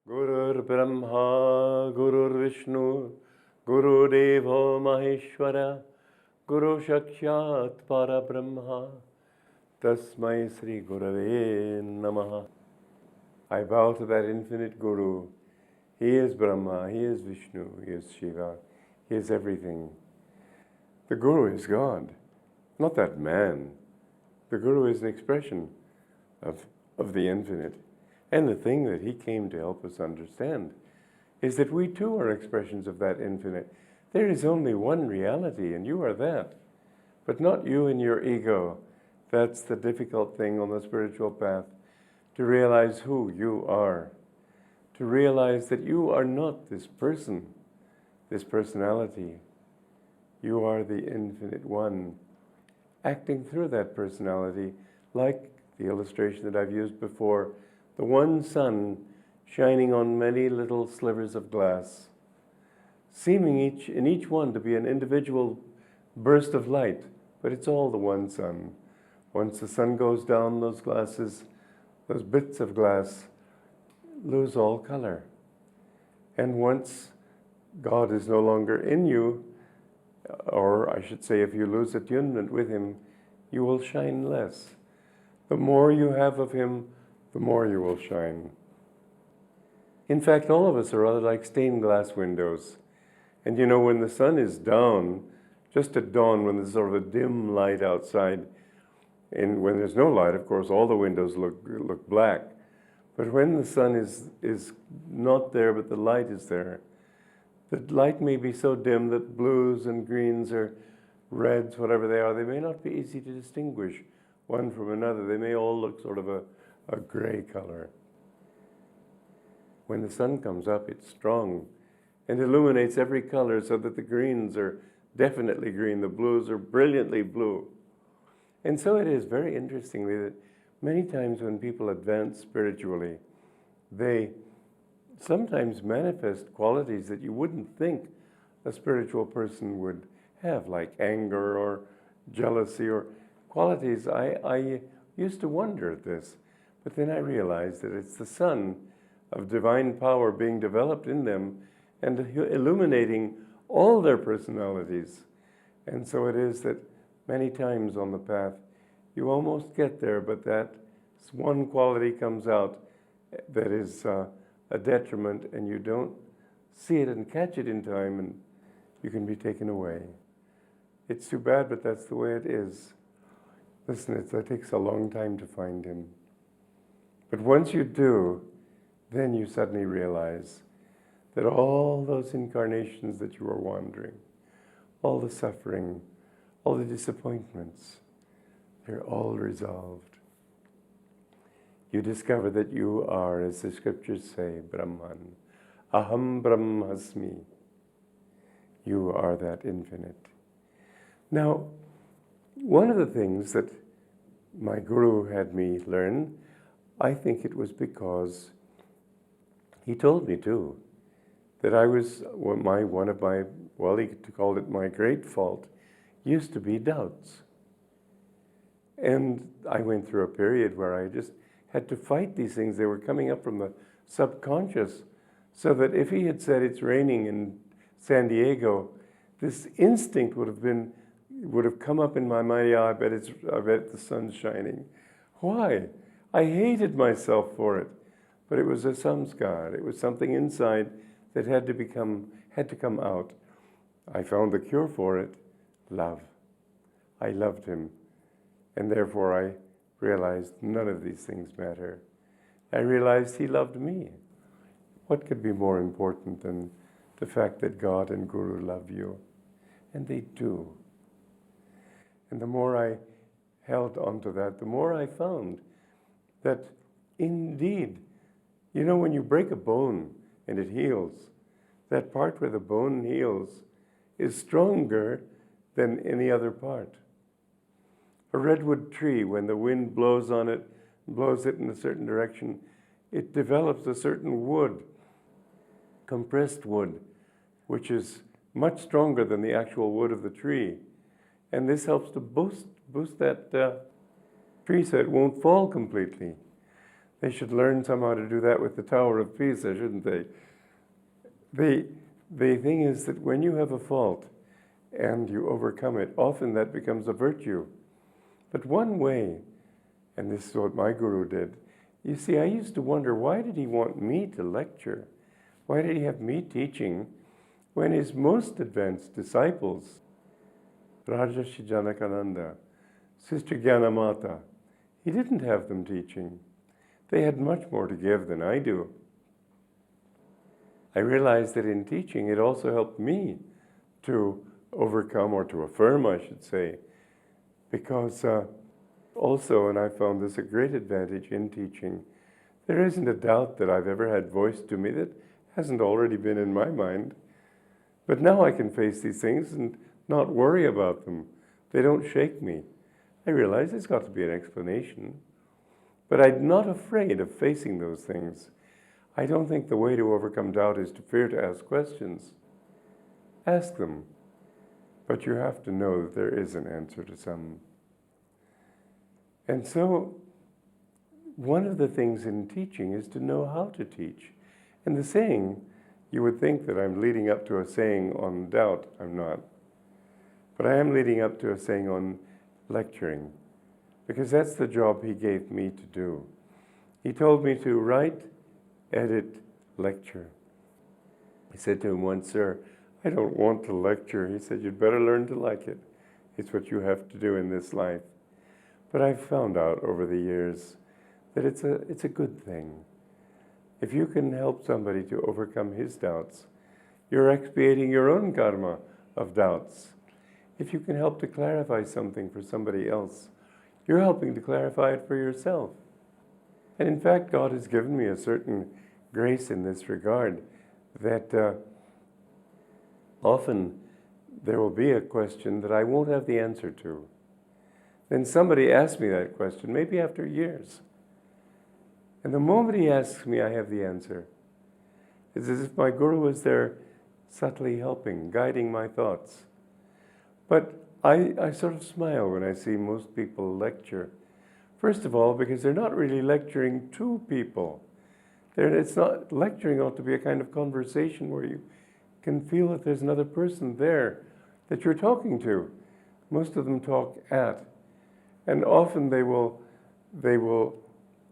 Gurur Brahma, Gurur Vishnu, Guru Devo Maheshwara, Guru Sakshat Parabrahma, Tasmai Sri Gurave Namaha. I bow to that infinite Guru. He is Brahma, He is Vishnu, He is Shiva, He is everything. The Guru is God, not that man. The Guru is an expression of the infinite. And the thing that he came to help us understand is that we too are expressions of that infinite. There is only one reality, and you are that, but not you and your ego. That's the difficult thing on the spiritual path, to realize who you are, to realize that you are not this person, this personality. You are the infinite one, acting through that personality, like the illustration that I've used before, the one sun shining on many little slivers of glass, seeming in each one to be an individual burst of light, but it's all the one sun. Once the sun goes down, those glasses, those bits of glass, lose all color. And once God is no longer in you, or I should say if you lose attunement with Him, you will shine less. The more you have of Him, the more you will shine. In fact, all of us are rather like stained glass windows. And you know, when the sun is down, just at dawn, when there's sort of a dim light outside, and when there's no light, of course, all the windows look black. But when the sun is not there, but the light is there, the light may be so dim that blues and greens or reds, whatever they are, they may not be easy to distinguish one from another. They may all look sort of a gray color. When the sun comes up, it's strong and illuminates every color so that the greens are definitely green, the blues are brilliantly blue. And so it is very interestingly that many times when people advance spiritually, they sometimes manifest qualities that you wouldn't think a spiritual person would have, like anger or jealousy or qualities. I used to wonder at this. But then I realized that it's the sun of divine power being developed in them and illuminating all their personalities. And so it is that many times on the path, you almost get there, but that one quality comes out that is a detriment, and you don't see it and catch it in time, and you can be taken away. It's too bad, but that's the way it is. Listen, it takes a long time to find Him. But once you do, then you suddenly realize that all those incarnations that you are wandering, all the suffering, all the disappointments, they're all resolved. You discover that you are, as the scriptures say, Brahman. Aham Brahmasmi. You are that infinite. Now, one of the things that my guru had me learn, I think it was because he told me too, that I was, one of my, well, he called it my great fault, used to be doubts. And I went through a period where I just had to fight these things. They were coming up from the subconscious, so that if he had said it's raining in San Diego, this instinct would have come up in my mind, yeah, I bet the sun's shining. Why? I hated myself for it, but it was a samskar. It was something inside that had to come out. I found the cure for it, love. I loved him, and therefore I realized none of these things matter. I realized he loved me. What could be more important than the fact that God and Guru love you? And they do. And the more I held onto that, the more I found that indeed, you know, when you break a bone and it heals, that part where the bone heals is stronger than any other part. A redwood tree, when the wind blows on it, blows it in a certain direction, it develops a certain wood, compressed wood, which is much stronger than the actual wood of the tree. And this helps to boost that tree so it won't fall completely. They should learn somehow to do that with the Tower of Pisa, shouldn't they? The thing is that when you have a fault and you overcome it, often that becomes a virtue. But one way, and this is what my guru did, you see, I used to wonder, why did he want me to lecture? Why did he have me teaching when his most advanced disciples, Rajarshi Janakananda, Sister Gyanamata, he didn't have them teaching. They had much more to give than I do. I realized that in teaching, it also helped me to overcome, or to affirm, I should say, because also, and I found this a great advantage in teaching, there isn't a doubt that I've ever had voiced to me that hasn't already been in my mind. But now I can face these things and not worry about them. They don't shake me. I realize there's got to be an explanation. But I'm not afraid of facing those things. I don't think the way to overcome doubt is to fear to ask questions. Ask them. But you have to know that there is an answer to some. And so, one of the things in teaching is to know how to teach. And the saying, you would think that I'm leading up to a saying on doubt. I'm not. But I am leading up to a saying on lecturing, because that's the job he gave me to do. He told me to write, edit, lecture. I said to him once, "Sir, I don't want to lecture." He said, "You'd better learn to like it. It's what you have to do in this life." But I've found out over the years that it's a good thing. If you can help somebody to overcome his doubts, you're expiating your own karma of doubts. If you can help to clarify something for somebody else, you're helping to clarify it for yourself. And in fact, God has given me a certain grace in this regard, that often there will be a question that I won't have the answer to. Then somebody asks me that question, maybe after years. And the moment he asks me, I have the answer. It's as if my guru was there subtly helping, guiding my thoughts. But I sort of smile when I see most people lecture. First of all, because they're not really lecturing to people. It's not, lecturing ought to be a kind of conversation where you can feel that there's another person there that you're talking to. Most of them talk at. And often they will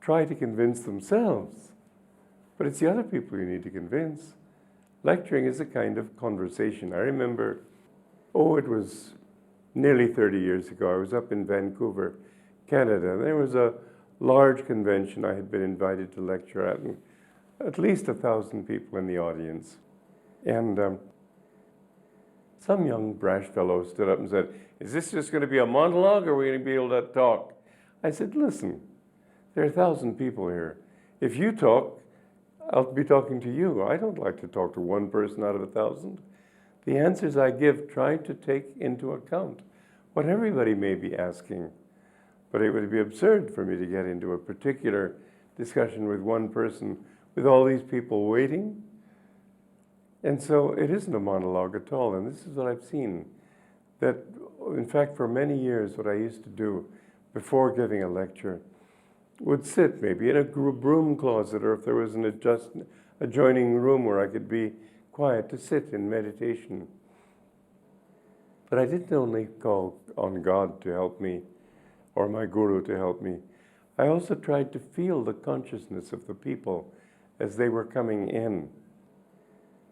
try to convince themselves. But it's the other people you need to convince. Lecturing is a kind of conversation. I remember, it was nearly 30 years ago. I was up in Vancouver, Canada. There was a large convention I had been invited to lecture at, and at least 1,000 people in the audience. And some young brash fellow stood up and said, "Is this just going to be a monologue, or are we going to be able to talk?" I said, "Listen, there are 1,000 people here. If you talk, I'll be talking to you. I don't like to talk to one person out of 1,000. The answers I give try to take into account what everybody may be asking. But it would be absurd for me to get into a particular discussion with one person with all these people waiting." And so it isn't a monologue at all. And this is what I've seen. That, in fact, for many years, what I used to do before giving a lecture would sit maybe in a broom closet, or if there was an adjoining room where I could be quiet, to sit in meditation. But I didn't only call on God to help me, or my guru to help me. I also tried to feel the consciousness of the people as they were coming in,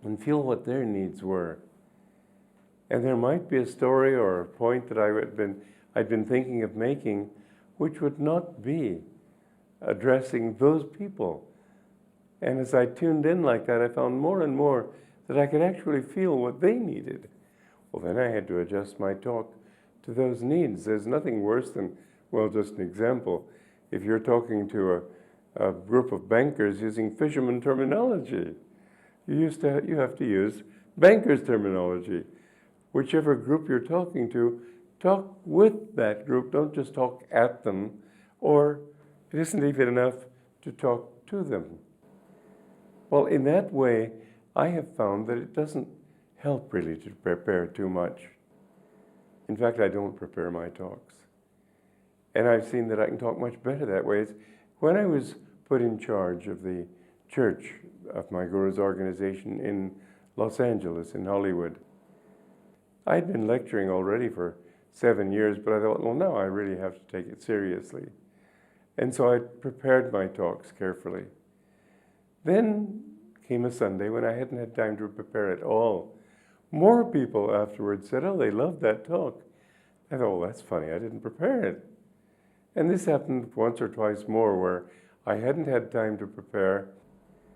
and feel what their needs were. And there might be a story or a point that I'd been thinking of making, which would not be addressing those people. And as I tuned in like that, I found more and more that I could actually feel what they needed. Well, then I had to adjust my talk to those needs. There's nothing worse than, well, just an example. If you're talking to a group of bankers using fisherman terminology, you have to use bankers terminology. Whichever group you're talking to, talk with that group. Don't just talk at them, or it isn't even enough to talk to them. Well, in that way, I have found that it doesn't help really to prepare too much. In fact, I don't prepare my talks. And I've seen that I can talk much better that way. When I was put in charge of the church of my Guru's organization in Los Angeles, in Hollywood. I'd been lecturing already for 7 years, but I thought, well, now I really have to take it seriously. And so I prepared my talks carefully. Then came a Sunday when I hadn't had time to prepare at all. More people afterwards said, oh, they loved that talk. I thought, well, that's funny, I didn't prepare it. And this happened once or twice more where I hadn't had time to prepare,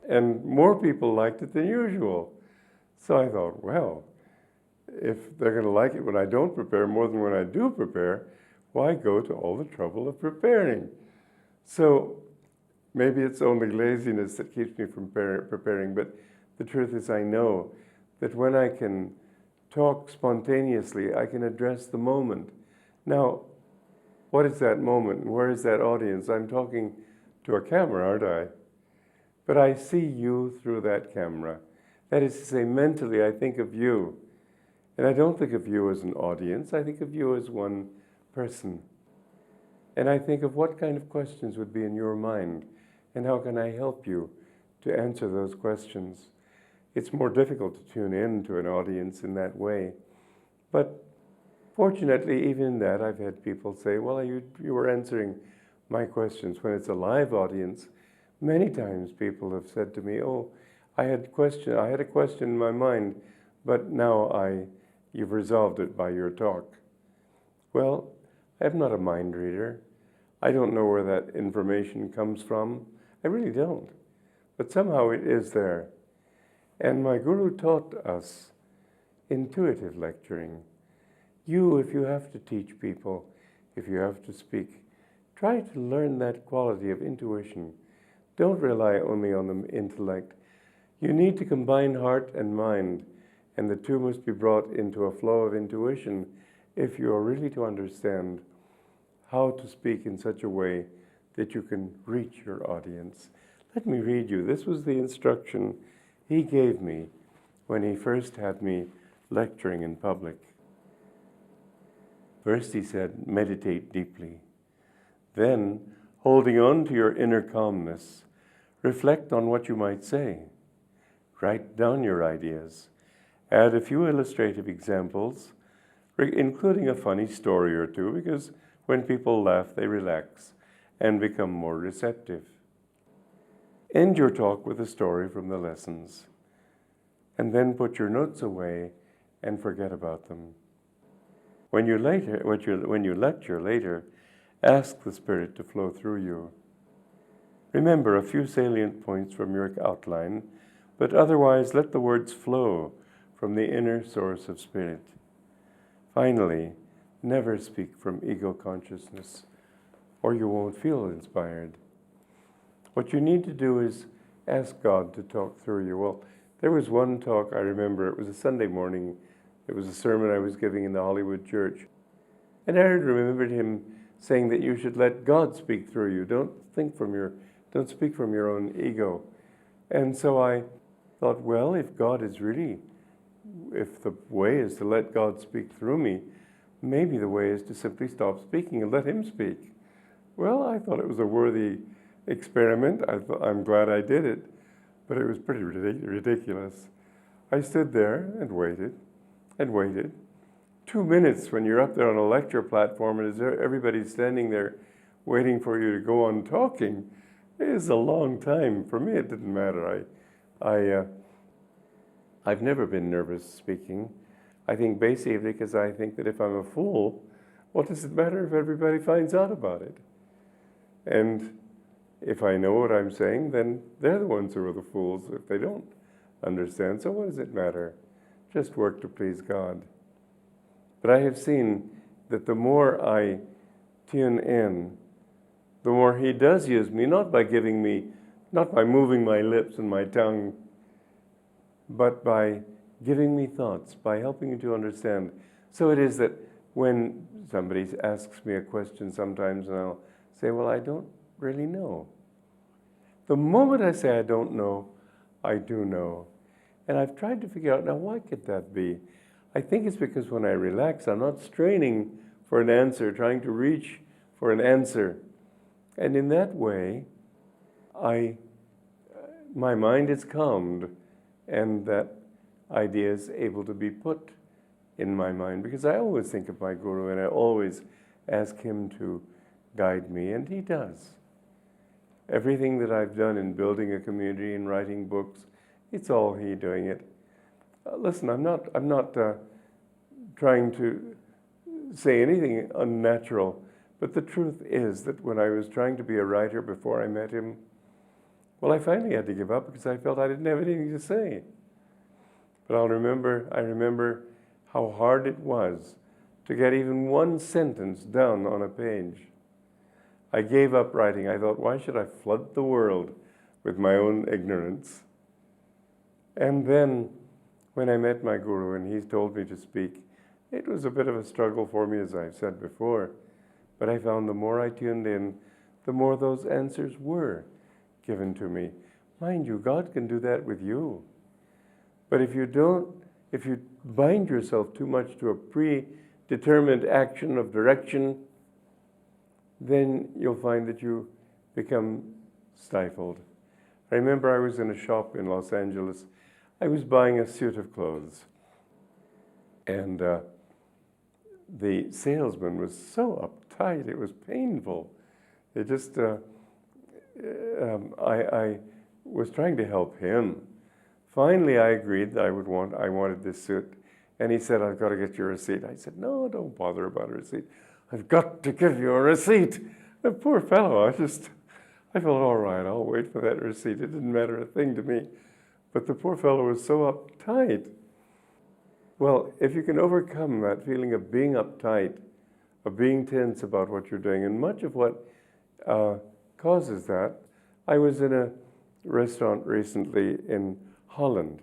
and more people liked it than usual. So I thought, well, if they're going to like it when I don't prepare more than when I do prepare, why go to all the trouble of preparing? So maybe it's only laziness that keeps me from preparing, but the truth is I know that when I can talk spontaneously, I can address the moment. Now, what is that moment and where is that audience? I'm talking to a camera, aren't I? But I see you through that camera. That is to say, mentally, I think of you. And I don't think of you as an audience, I think of you as one person. And I think of what kind of questions would be in your mind, and how can I help you to answer those questions. It's more difficult to tune in to an audience in that way. But fortunately, even in that, I've had people say, well, you were answering my questions. When it's a live audience, many times people have said to me, oh, I had a question in my mind, but now you've resolved it by your talk. Well, I'm not a mind reader. I don't know where that information comes from. I really don't. But somehow it is there. And my Guru taught us intuitive lecturing. If you have to teach people, if you have to speak, try to learn that quality of intuition. Don't rely only on the intellect. You need to combine heart and mind, and the two must be brought into a flow of intuition if you are really to understand how to speak in such a way that you can reach your audience. Let me read you. This was the instruction he gave me when he first had me lecturing in public. First he said, meditate deeply. Then, holding on to your inner calmness, reflect on what you might say. Write down your ideas. Add a few illustrative examples, including a funny story or two, because when people laugh, they relax and become more receptive. End your talk with a story from the lessons, and then put your notes away and forget about them. When you lecture later, ask the Spirit to flow through you. Remember a few salient points from your outline, but otherwise let the words flow from the inner source of Spirit. Finally, never speak from ego consciousness, or you won't feel inspired. What you need to do is ask God to talk through you. Well, there was one talk I remember, it was a Sunday morning, it was a sermon I was giving in the Hollywood church. And I remembered him saying that you should let God speak through you. Don't speak from your own ego. And so I thought, well, if the way is to let God speak through me, maybe the way is to simply stop speaking and let him speak. Well, I thought it was a worthy experiment. I'm glad I did it, but it was pretty ridiculous. I stood there and waited and waited. 2 minutes when you're up there on a lecture platform and everybody's standing there waiting for you to go on talking is a long time. For me, it didn't matter. I've never been nervous speaking. I think basically because I think that if I'm a fool, what does it matter if everybody finds out about it? And if I know what I'm saying, then they're the ones who are the fools if they don't understand. So what does it matter? Just work to please God. But I have seen that the more I tune in, the more he does use me, not by moving my lips and my tongue, but by giving me thoughts, by helping me to understand. So it is that when somebody asks me a question sometimes, and I'll say, well, I don't really know. The moment I say I don't know, I do know. And I've tried to figure out, now why could that be? I think it's because when I relax, I'm not straining for an answer, trying to reach for an answer. And in that way, my mind is calmed, and that idea is able to be put in my mind, because I always think of my Guru and I always ask him to guide me, and he does. Everything that I've done in building a community and writing books, it's all he doing it. Listen, I'm not trying to say anything unnatural, but the truth is that when I was trying to be a writer before I met him, well, I finally had to give up because I felt I didn't have anything to say. But I remember how hard it was to get even one sentence down on a page. I gave up writing. I thought, why should I flood the world with my own ignorance? And then, when I met my Guru and he told me to speak, it was a bit of a struggle for me, as I've said before. But I found the more I tuned in, the more those answers were given to me. Mind you, God can do that with you. But if you bind yourself too much to a predetermined action of direction, then you'll find that you become stifled. I remember I was in a shop in Los Angeles. I was buying a suit of clothes. And the salesman was so uptight, it was painful. It just, I was trying to help him. Finally, I agreed that I wanted this suit. And he said, I've got to get your receipt. I said, no, don't bother about a receipt. I've got to give you a receipt. The poor fellow, I felt, all right, I'll wait for that receipt. It didn't matter a thing to me. But the poor fellow was so uptight. Well, if you can overcome that feeling of being uptight, of being tense about what you're doing, and much of what causes that, I was in a restaurant recently in Holland.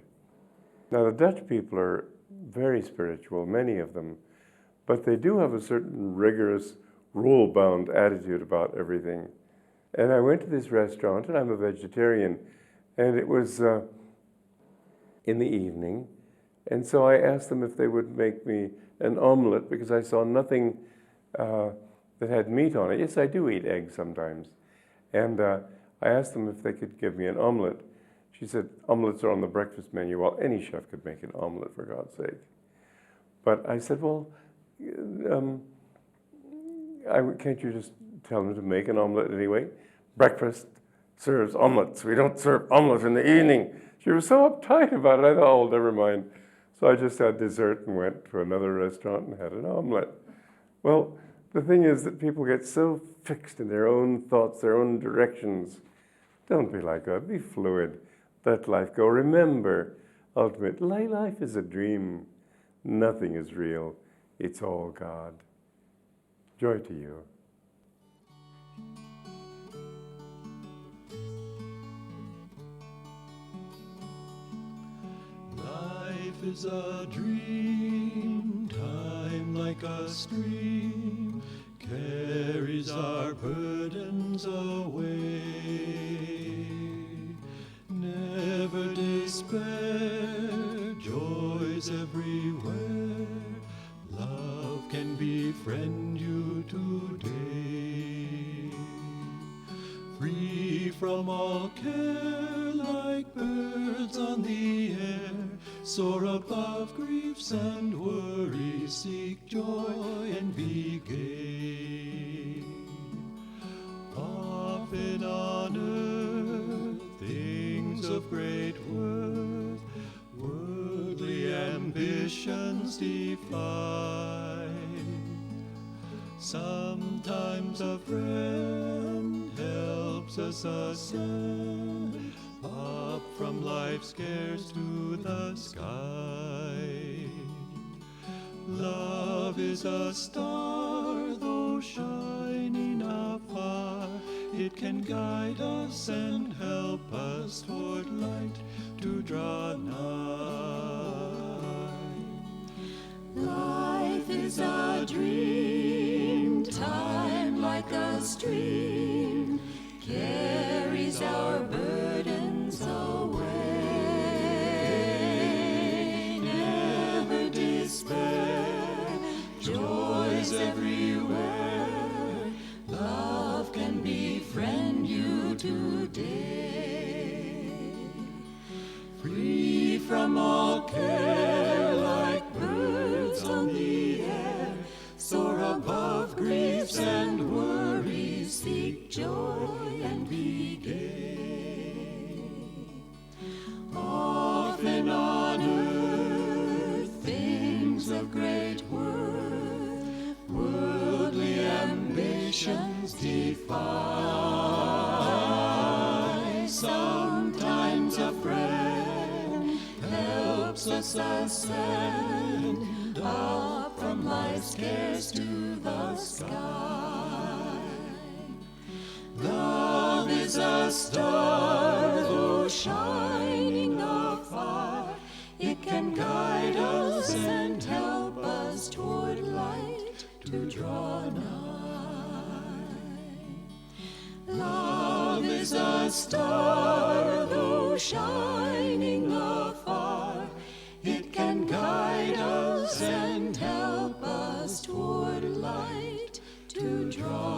Now, the Dutch people are very spiritual, many of them, but they do have a certain rigorous, rule-bound attitude about everything. And I went to this restaurant, and I'm a vegetarian, and it was in the evening, and so I asked them if they would make me an omelet, because I saw nothing that had meat on it. Yes, I do eat eggs sometimes. And I asked them if they could give me an omelet. She said, omelets are on the breakfast menu. Well, any chef could make an omelet, for God's sake. But I said, well, can't you just tell them to make an omelet anyway? Breakfast serves omelets. We don't serve omelets in the evening. She was so uptight about it. I thought, oh, never mind. So I just had dessert and went to another restaurant and had an omelet. Well, the thing is that people get so fixed in their own thoughts, their own directions. Don't be like that. Be fluid. Let life go. Remember, ultimately, life is a dream. Nothing is real. It's all God. Joy to you. Life is a dream, time like a stream, carries our burdens away. Never despair, joys everywhere, love can befriend you today. Free from all care, like birds on the air, soar above griefs and worries, seek joy and be gay. Often on earth, things of great worth, worldly ambitions defy. Sometimes a friend helps us ascend up from life's cares to the sky. Love is a star, though shining afar, it can guide us and help us toward light to draw nigh. Life is a dream, time like a stream, carries our burdens away. Never despair, joys everywhere, love can befriend you today. from all care, like birds on the air, soar above griefs and worries, seek joy and be gay. Often on earth, things of great worth, worldly ambitions defy. Sometimes a friend helps us ascend up from life's cares to the sky. Love is a star, though shining afar. It can guide us and help us toward light to draw nigh. Love is a star, though shining afar. It can guide us and help us toward light to draw